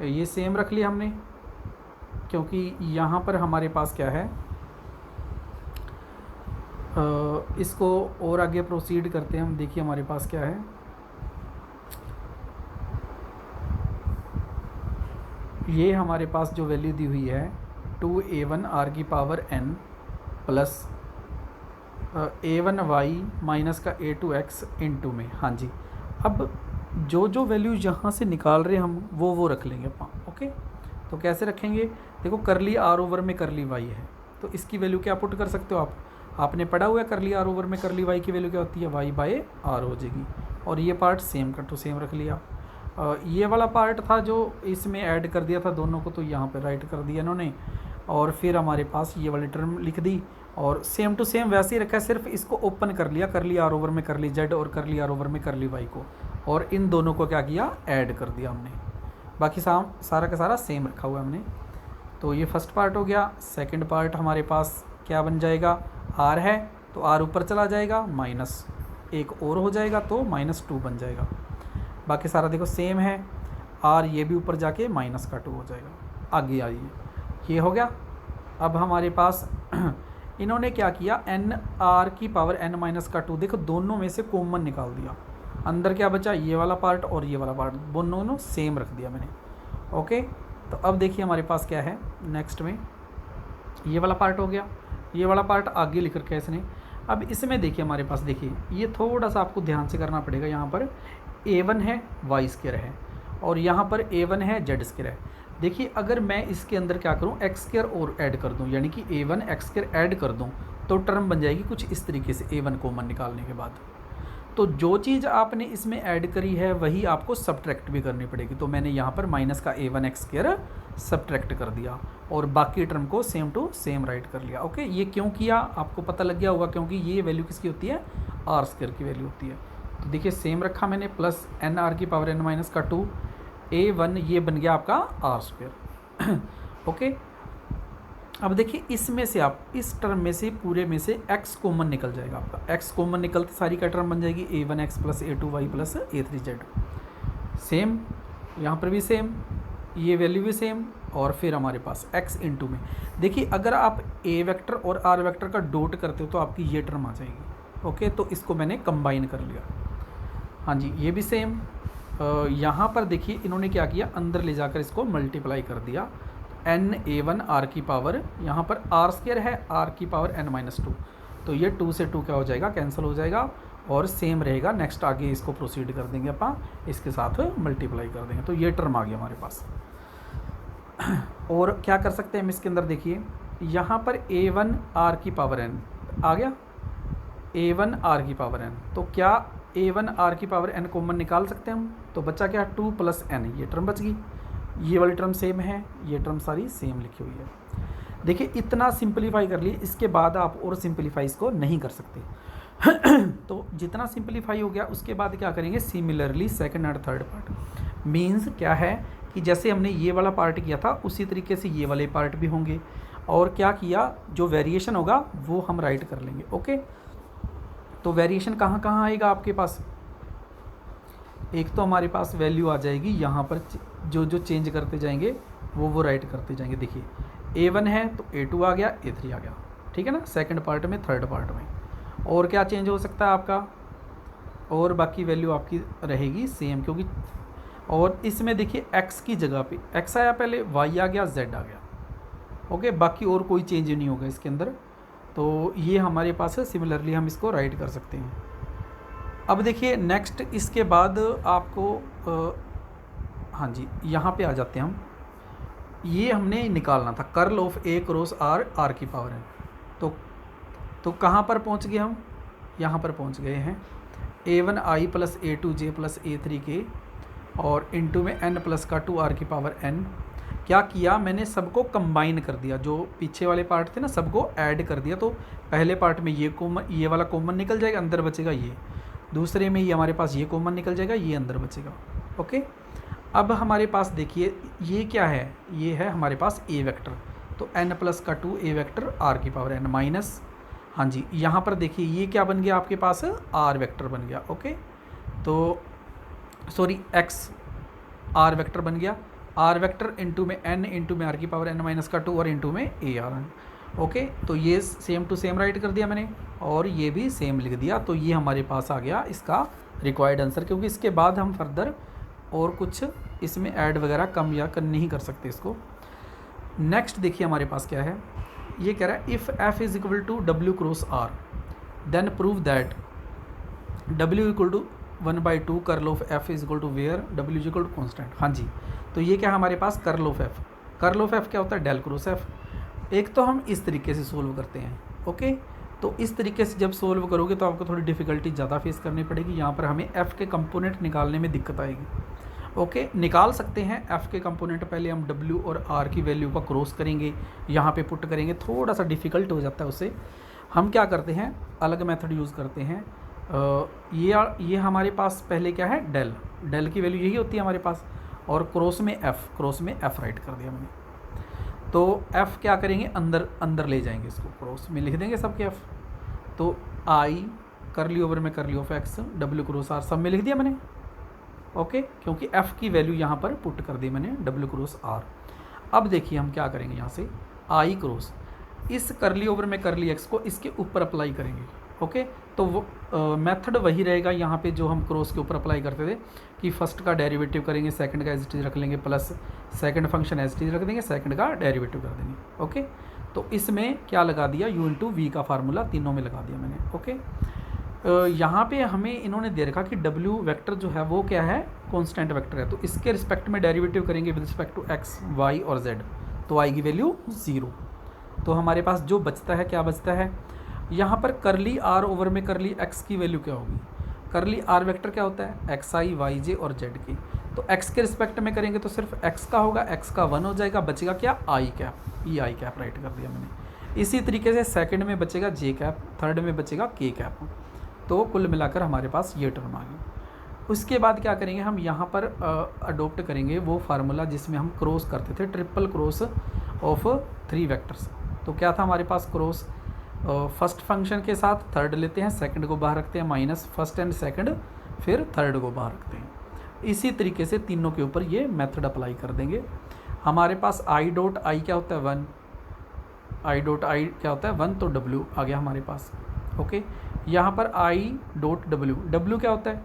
ये सेम रख लिया हमने, क्योंकि यहाँ पर हमारे पास क्या है, इसको और आगे प्रोसीड करते हैं हम। देखिए हमारे पास क्या है, ये हमारे पास जो वैल्यू दी हुई है 2a1 r की power n plus a1y minus का a2x इंटू में। हाँ जी, अब जो वैल्यू यहाँ से निकाल रहे हैं हम वो रख लेंगे अपन। ओके, तो कैसे रखेंगे, देखो करली आर ओवर में करली वाई है, तो इसकी वैल्यू क्या पुट कर सकते हो आप, आपने पढ़ा हुआ है करली आर ओवर में करली वाई की वैल्यू क्या होती है, वाई बाय आर हो जाएगी। और ये पार्ट सेम का टू सेम रख लिया। ये वाला पार्ट था जो इसमें ऐड कर दिया था दोनों को, तो यहाँ पे राइट कर दिया इन्होंने, और फिर हमारे पास ये वाली टर्म लिख दी, और सेम टू सेम वैसे ही रखा है, सिर्फ इसको ओपन कर लिया, कर लिया आर ओवर में कर ली जेड और कर लिया आर ओवर में कर ली वाई को, और इन दोनों को क्या किया, ऐड कर दिया हमने। बाकी सारा का सारा सेम रखा हुआ है हमने। तो ये फर्स्ट पार्ट हो गया। सेकंड पार्ट हमारे पास क्या बन जाएगा, आर है तो आर ऊपर चला जाएगा, माइनस एक और हो जाएगा तो -2 बन जाएगा। बाकी सारा देखो सेम है, आर ये भी ऊपर जाके -2 हो जाएगा। आगे आइए, ये हो गया। अब हमारे पास इन्होंने क्या किया, n r की पावर n-2, देखो दोनों में से कॉमन निकाल दिया, अंदर क्या बचा, ये वाला पार्ट और ये वाला पार्ट, दोनों सेम रख दिया मैंने। ओके, तो अब देखिए हमारे पास क्या है नेक्स्ट में, ये वाला पार्ट हो गया, ये वाला पार्ट आगे लिख रखा है इसने। अब इसमें देखिए हमारे पास, देखिए ये थोड़ा सा आपको ध्यान से करना पड़ेगा। यहाँ पर a1 है y स्क्वायर है, और यहाँ पर a1 है z स्क्वायर है। देखिए अगर मैं इसके अंदर क्या करूँ, x स्क्वायर और ऐड कर दूँ, यानी कि a1 x स्क्वायर ऐड कर दूँ, तो टर्म बन जाएगी कुछ इस तरीके से, a1 कॉमन निकालने के बाद। तो जो चीज़ आपने इसमें ऐड करी है वही आपको सब्ट्रैक्ट भी करनी पड़ेगी। तो मैंने यहाँ पर माइनस का a1 x स्क्वायर सब्ट्रैक्ट कर दिया, और बाकी टर्म को सेम टू सेम राइट कर लिया। ओके, ये क्यों किया आपको पता लग गया होगा, क्योंकि ये वैल्यू किसकी होती है, आर स्क्वायर की वैल्यू होती है। तो देखिए सेम रखा मैंने, प्लस n r की पावर n-2, a1 ये बन गया आपका आर स्क्वायर। ओके, अब देखिए इसमें से आप इस टर्म में से पूरे में से x कॉमन निकल जाएगा आपका, x कॉमन निकलते सारी का टर्म बन जाएगी a1x plus a2y plus a3z। Same यहाँ पर भी सेम, ये वैल्यू भी सेम, और फिर हमारे पास x इंटू में, देखिए अगर आप a वेक्टर और r वेक्टर का डॉट करते हो तो आपकी ये टर्म आ जाएगी। ओके, तो इसको मैंने कंबाइन कर लिया। हाँ जी, ये भी सेम। यहाँ पर देखिए इन्होंने क्या किया, अंदर ले जाकर इसको मल्टीप्लाई कर दिया, n a1 r की पावर, यहाँ पर r स्क्वायर है, r की पावर n-2, तो ये 2 से 2 क्या हो जाएगा, कैंसिल हो जाएगा, और सेम रहेगा। नेक्स्ट आगे इसको प्रोसीड कर देंगे अपन, इसके साथ मल्टीप्लाई कर देंगे, तो ये टर्म आ गया हमारे पास। और क्या कर सकते हैं हम इसके अंदर, देखिए यहाँ पर a1 r की पावर n आ गया, A1 आर की पावर n, तो क्या A1 आर की पावर n कॉमन निकाल सकते हैं हम? तो बच्चा क्या 2 + n, ये टर्म बच गई, ये वाली टर्म सेम है, ये टर्म सारी सेम लिखी हुई है। देखिए इतना सिंपलीफाई कर लिए, इसके बाद आप और सिंपलीफाई इसको नहीं कर सकते। तो जितना सिंपलीफाई हो गया उसके बाद क्या करेंगे, similarly second and third part. Means क्या है कि जैसे हमने ये वाला पार्ट किया था उसी तरीके से ये वाले पार्ट भी होंगे, और क्या किया, जो वेरिएशन होगा वो हम राइट कर लेंगे। ओके, तो वेरिएशन कहाँ कहाँ आएगा आपके पास? एक तो हमारे पास वैल्यू आ जाएगी यहाँ पर, जो जो चेंज करते जाएंगे वो राइट करते जाएंगे। देखिए A1 है तो A2 आ गया, A3 आ गया, ठीक है ना, सेकंड पार्ट में, थर्ड पार्ट में। और क्या चेंज हो सकता है आपका? और बाकी वैल्यू आपकी रहेगी सेम, क्योंकि और इसमें देखिए x की जगह पे x आया पहले, y आ गया, z आ गया। ओके, बाकी और कोई चेंज नहीं होगा इसके अंदर। तो ये हमारे पास है, सिमिलरली हम इसको राइट कर सकते हैं। अब देखिए नेक्स्ट, इसके बाद आपको हाँ जी, यहाँ पे आ जाते हैं हम। ये हमने निकालना था curl of A cross R, R की पावर है। तो कहाँ पर पहुँच गए हम? यहाँ पर पहुँच गए हैं A1I + A2J + A3K और इनटू में n प्लस का 2R की पावर n। क्या किया मैंने, सबको कंबाइन कर दिया, जो पीछे वाले पार्ट थे ना सबको ऐड कर दिया। तो पहले पार्ट में ये वाला कॉमन निकल जाएगा, अंदर बचेगा ये। दूसरे में ये हमारे पास ये कॉमन निकल जाएगा, ये अंदर बचेगा। ओके, अब हमारे पास देखिए ये क्या है, ये है हमारे पास A वेक्टर। तो n प्लस का 2 A वेक्टर R की पावर n माइनस, हाँ जी, यहाँ पर देखिए ये क्या बन गया आपके पास, R वेक्टर बन गया। ओके, तो सॉरी x R वेक्टर बन गया, R वेक्टर इंटू में n इंटू में R की पावर n माइनस का 2 और इंटू में AR। ओके, तो ये सेम टू सेम राइट कर दिया मैंने, और ये भी सेम लिख दिया। तो ये हमारे पास आ गया इसका रिक्वायर्ड आंसर, क्योंकि इसके बाद हम फर्दर और कुछ इसमें ऐड वगैरह कम या नहीं कर सकते इसको। नेक्स्ट देखिए हमारे पास क्या है, ये कह रहा है if f is equal to W cross R then prove that W equal to 1/2 curl of f is equal to where W is equal to constant. हाँ जी, तो ये क्या है हमारे पास, curl of f। Curl of f क्या होता है, डेल क्रॉस f। एक तो हम इस तरीके से सोल्व करते हैं। ओके, तो इस तरीके से जब सोल्व करोगे तो आपको थोड़ी डिफ़िकल्टी ज़्यादा फेस करनी पड़ेगी। यहाँ पर हमें f के कंपोनेंट निकालने में दिक्कत आएगी। ओके, निकाल सकते हैं f के कंपोनेंट, पहले हम w और r की वैल्यू का क्रॉस करेंगे, यहाँ पे पुट करेंगे, थोड़ा सा डिफ़िकल्ट हो जाता है उससे। हम क्या करते हैं, अलग मेथड यूज़ करते हैं। ये हमारे पास पहले क्या है, डेल की वैल्यू यही होती है हमारे पास, और क्रॉस में f राइट कर दिया मैंने। तो f क्या करेंगे, अंदर ले जाएंगे इसको, क्रॉस में लिख देंगे सबके f। तो I करली ओवर में करली of x, w cross r सब में लिख दिया मैंने। ओके, क्योंकि f की वैल्यू यहाँ पर पुट कर दी मैंने, w क्रॉस r। अब देखिए हम क्या करेंगे, यहाँ से I क्रॉस इस करली ओवर में करली x को इसके ऊपर अप्लाई करेंगे। ओके, तो वो मेथड वही रहेगा यहाँ पे जो हम क्रॉस के ऊपर अप्लाई करते थे, कि फर्स्ट का डेरिवेटिव करेंगे, सेकंड का एज इट इज रख लेंगे, plus second function as it is रख देंगे, सेकंड का डेरिवेटिव कर देंगे। ओके, तो इसमें क्या लगा दिया, u इंटू वी का फार्मूला तीनों में लगा दिया मैंने। ओके, यहाँ पे हमें इन्होंने दे रखा कि w वेक्टर जो है वो क्या है, कांस्टेंट वेक्टर है, तो इसके रिस्पेक्ट में डेरिवेटिव करेंगे with respect to x, y और z, तो आएगी वैल्यू 0। तो हमारे पास जो बचता है, क्या बचता है, यहाँ पर करली r ओवर में करली x की वैल्यू क्या होगी, करली r वेक्टर क्या होता है, xi, yj और z की। तो x के रिस्पेक्ट में करेंगे तो सिर्फ x का होगा, x का 1 हो जाएगा, बचेगा क्या, i cap, E I cap right कर दिया मैंने। इसी तरीके से सेकंड में बचेगा j कैप, थर्ड में बचेगा k कैप। तो कुल मिलाकर हमारे पास ये टर्म आ गई। उसके बाद क्या करेंगे, हम यहाँ पर अडोप्ट करेंगे वो फार्मूला जिसमें हम क्रॉस करते थे, ट्रिपल क्रॉस ऑफ 3 वेक्टर्स। तो क्या था हमारे पास, क्रॉस फर्स्ट फंक्शन के साथ थर्ड लेते हैं, सेकंड को बाहर रखते हैं, माइनस फर्स्ट एंड सेकंड, फिर थर्ड को बाहर रखते हैं। इसी तरीके से तीनों के ऊपर ये मेथड अप्लाई कर देंगे। हमारे पास i डॉट आई क्या होता है, 1, i डॉट आई क्या होता है 1, तो w आ गया हमारे पास। ओके, यहाँ पर i डॉट w क्या होता है,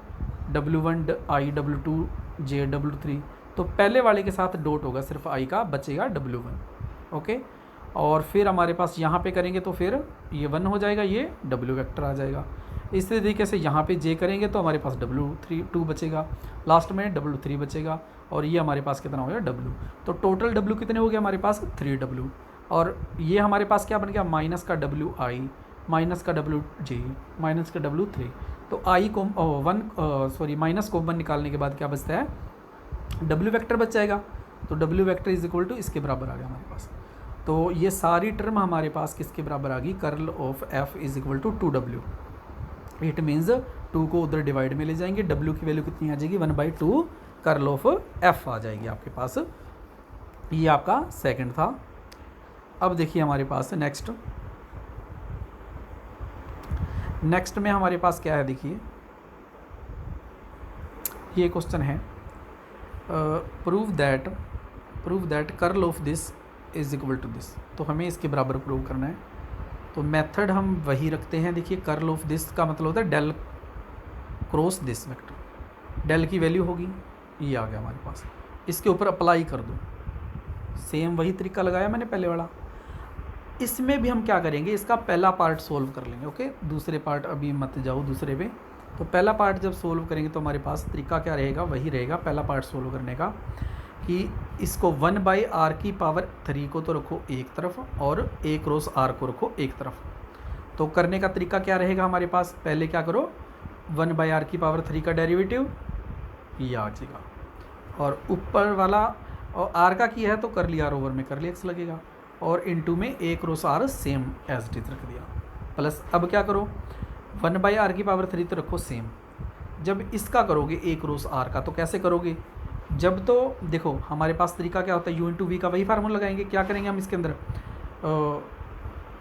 w1 i, w2 j, w3, तो पहले वाले के साथ डॉट होगा, सिर्फ i का बचेगा w1। ओके, और फिर हमारे पास यहाँ पे करेंगे तो फिर ये 1 हो जाएगा, ये w वेक्टर आ जाएगा। इस तरीके से यहाँ पे j करेंगे तो हमारे पास w2 बचेगा, लास्ट में w3 बचेगा, और ये हमारे पास कितना हो गया, w। तो टोटल w कितने हो गए हमारे पास, 3w। और ये हमारे पास क्या बन गया, माइनस का wi माइनस का डब्ल्यू जी, माइनस का डब्ल्यू 3। तो आई को माइनस कॉमन निकालने के बाद क्या बचता है, डब्ल्यू वेक्टर बच जाएगा। तो डब्ल्यू वेक्टर इज इक्वल टू इसके बराबर आ गया हमारे पास। तो ये सारी टर्म हमारे पास किसके बराबर आ गई, curl of F is equal to 2w। It means 2 को उधर डिवाइड में ले जाएंगे, w की वैल्यू कितनी आ जाएगी, 1/2 कर्ल ऑफ एफ आ जाएगी आपके पास। ये आपका सेकंड था। अब देखिए हमारे पास नेक्स्ट में हमारे पास क्या है, देखिए ये क्वेश्चन है, prove that curl of this is equal to this. तो हमें इसके बराबर प्रूव करना है। तो मेथड हम वही रखते हैं। देखिए कर्ल ऑफ दिस का मतलब होता है del cross this vector. Del की वैल्यू होगी, ये आ गया हमारे पास, इसके ऊपर अप्लाई कर दो। सेम वही तरीका लगाया मैंने पहले वाला। इसमें भी हम क्या करेंगे, इसका पहला पार्ट सोल्व कर लेंगे। ओके, दूसरे पार्ट अभी मत जाओ दूसरे पे। तो पहला पार्ट जब सोल्व करेंगे तो हमारे पास तरीका क्या रहेगा, वही रहेगा पहला पार्ट सोल्व करने का, कि इसको 1/r³ को तो रखो एक तरफ और a क्रॉस r को रखो एक तरफ। तो करने का तरीका क्या रहेगा हमारे पास, पहले क्या करो, 1/r³ का डेरिवेटिव ये आ जाएगा, और ऊपर वाला और r का किया है तो कर लिया r ओवर में कर लिया x लगेगा, और इनटू में a cross r same as it is रख दिया, प्लस अब क्या करो 1/r³ तो रखो सेम। जब इसका करोगे a क्रॉस r का, तो कैसे करोगे, जब तो देखो हमारे पास तरीका क्या होता है, u इंटू वी का वही फार्मूला लगाएंगे। क्या करेंगे हम इसके अंदर,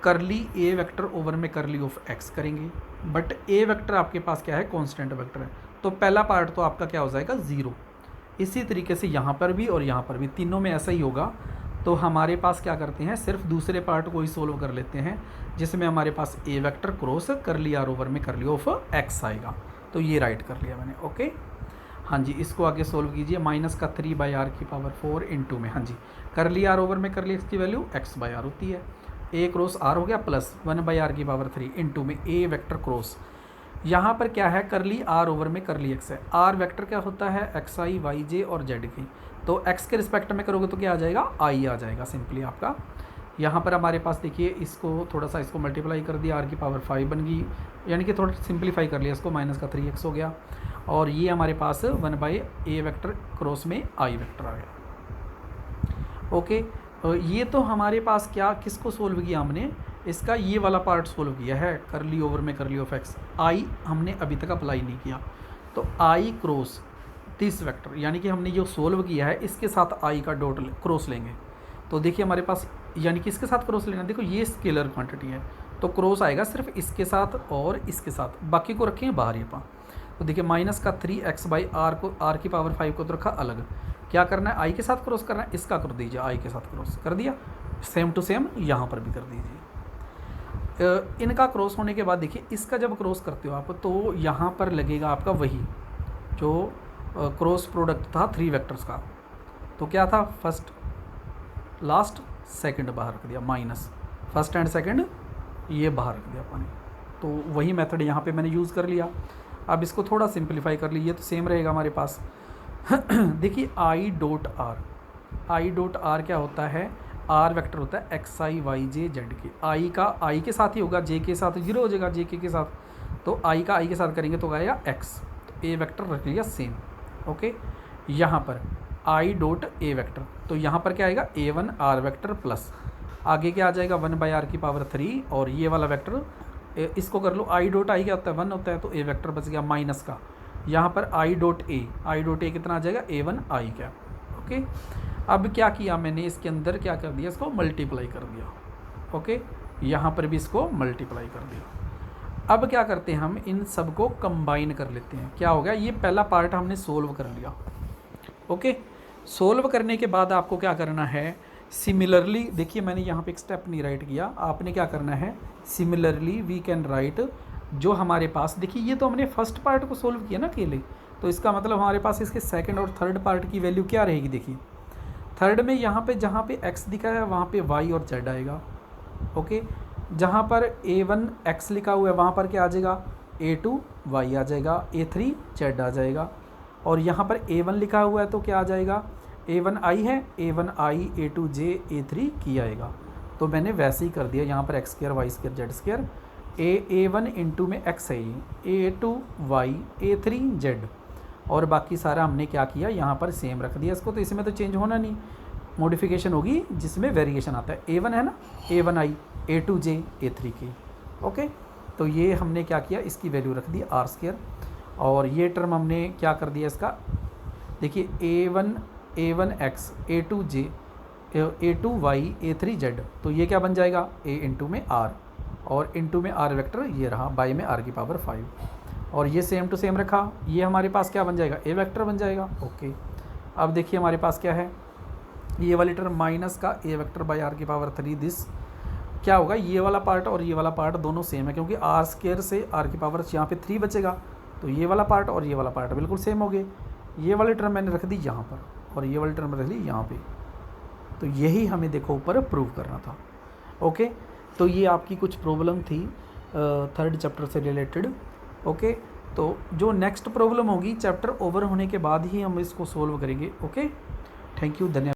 करली a वेक्टर ओवर में करली ऑफ x करेंगे, बट a वेक्टर आपके पास क्या है, कांस्टेंट वेक्टर है। तो पहला पार्ट तो आपका क्या हो जाएगा, 0। इसी तरीके से यहाँ पर भी और यहाँ पर भी, तीनों में ऐसा ही होगा। तो हमारे पास क्या करते हैं, सिर्फ दूसरे पार्ट को ही सोल्व कर लेते हैं, जिसमें हमारे पास a वेक्टर क्रॉस करली r ओवर में करली ऑफ x आएगा। तो ये राइट कर लिया मैंने। ओके, हाँ जी, इसको आगे सोल्व कीजिए। -3/r⁴ इंटू में, हाँ जी, कर लिया r ओवर में कर लिया x की वैल्यू x/r होती है, a क्रॉस r हो गया, प्लस 1/r⁴ इंटू में a वेक्टर क्रॉस, यहाँ पर क्या है, कर ली r ओवर में कर ली x है। r वेक्टर क्या होता है, xi yj और z की। तो x के रिस्पेक्ट में करोगे तो क्या आ जाएगा, i आ जाएगा सिंपली आपका। यहाँ पर हमारे पास देखिए, इसको थोड़ा सा इसको मल्टीप्लाई कर दिया, r⁵ बन गई, यानी कि थोड़ा सिंपलीफाई कर लिया इसको, -3x हो गया, और ये हमारे पास 1/a वेक्टर क्रॉस में i वेक्टर आ गया। ओके, ये तो हमारे पास क्या, किसको सोल्व किया हमने, इसका ये वाला पार्ट सोल्व किया है, करली ओवर में करली ऑफ x। i हमने अभी तक अप्लाई नहीं किया, तो i क्रॉस दिस वेक्टर, यानी कि हमने जो सोल्व किया है इसके साथ i का डॉट क्रॉस लेंगे। तो देखिए हमारे पास, यानी कि इसके साथ क्रॉस लेना, देखो ये स्केलर क्वांटिटी है, तो क्रॉस आएगा सिर्फ इसके साथ और इसके साथ, बाकी को रखें बाहर ही पा। तो देखिए -3x/r को r⁵ को तो रखा अलग, क्या करना है, i के साथ क्रॉस करना है, इसका कर दीजिए, i के साथ क्रॉस कर दिया, सेम टू सेम यहाँ पर भी कर दीजिए। इनका क्रॉस होने के बाद देखिए, इसका जब क्रॉस करते हो आप, तो यहाँ पर लगेगा आपका वही जो क्रॉस प्रोडक्ट था 3 वेक्टर्स का। तो क्या था, फर्स्ट लास्ट सेकंड बाहर रख दिया, माइनस फर्स्ट एंड सेकंड ये बाहर रख दिया अपने। तो वही मेथड यहाँ पे मैंने यूज़ कर लिया। अब इसको थोड़ा सिंपलीफाई कर लीजिए तो सेम रहेगा हमारे पास। देखिए i.r क्या होता है, r वेक्टर होता है xi yj z के, i का i के साथ ही होगा, j के साथ 0 हो जाएगा, j के साथ, तो i का i के साथ करेंगे तो आएगा x, तो a वेक्टर रख लिया सेम। ओके, यहाँ पर i.a वेक्टर, तो यहाँ पर क्या आएगा, a1 r वेक्टर प्लस आगे क्या आ जाएगा 1/r⁵, और ये वाला वेक्टर इसको कर लो, i.i क्या होता है, 1 होता है, तो a वेक्टर बच गया माइनस का, यहाँ पर i.a कितना आ जाएगा, a1 i क्या। ओके, अब क्या किया मैंने, इसके अंदर क्या कर दिया, इसको मल्टीप्लाई कर दिया। ओके, यहाँ पर भी इसको मल्टीप्लाई कर दिया। अब क्या करते हैं, हम इन सब को कंबाइन कर लेते हैं। क्या हो गया, ये पहला पार्ट हमने सोल्व कर लिया। ओके, सोल्व करने के बाद आपको क्या करना है, सिमिलरली देखिए मैंने यहाँ पे एक स्टेप नहीं राइट किया, आपने क्या करना है, सिमिलरली वी कैन राइट, जो हमारे पास देखिए, ये तो हमने फर्स्ट पार्ट को सोल्व किया ना अकेले, तो इसका मतलब हमारे पास इसके सेकंड और थर्ड पार्ट की वैल्यू क्या रहेगी। देखिए थर्ड में यहाँ पे जहाँ पे x दिखा है वहाँ पे y और z आएगा। ओके, जहाँ पर a1 x लिखा हुआ है वहाँ पर क्या आ जाएगा, a2 y आ जाएगा, a3 z आ जाएगा, और यहाँ पर a1 लिखा हुआ है तो क्या आ जाएगा, a1 i है, a1 i a2 j a3 की आएगा। तो मैंने वैसे ही कर दिया, यहाँ पर x² y² z², A1 into में x है, ये A2 y A3 z, और बाकी सारा हमने क्या किया यहाँ पर सेम रख दिया इसको, तो इसमें तो चेंज होना नहीं, मॉडिफिकेशन होगी जिसमें वेरिएशन आता है। A1 है ना, A1i A2j A3k, ओके। तो ये हमने क्या किया, इसकी वैल्यू रख दी r², और ये टर्म हमने क्या कर दिया इसका, देखिए A1x A2j A2y A3z, तो ये क्या बन जाएगा a इंटू में r, और इंटू में r वेक्टर ये रहा, बाई में r की पावर 5, और ये सेम टू सेम रखा, ये हमारे पास क्या बन जाएगा, a वेक्टर बन जाएगा, ओके। अब देखिए हमारे पास क्या है, ये वाली टर्म माइनस का a वेक्टर बाई r की पावर 3, दिस क्या होगा, ये वाला पार्ट और ये वाला पार्ट दोनों सेम है, क्योंकि r² से r की पावर यहाँ पे 3 बचेगा, तो ये वाला पार्ट और ये वाला पार्ट बिल्कुल सेम हो गए। ये वाली टर्म मैंने रख दी यहाँ पर, और ये वाली टर्म रख ली यहाँ पे, तो यही हमें देखो ऊपर प्रूव करना था, ओके। तो ये आपकी कुछ प्रॉब्लम थी 3rd चैप्टर से रिलेटेड, ओके। तो जो नेक्स्ट प्रॉब्लम होगी चैप्टर ओवर होने के बाद ही हम इसको सोल्व करेंगे, ओके। थैंक यू, धन्यवाद।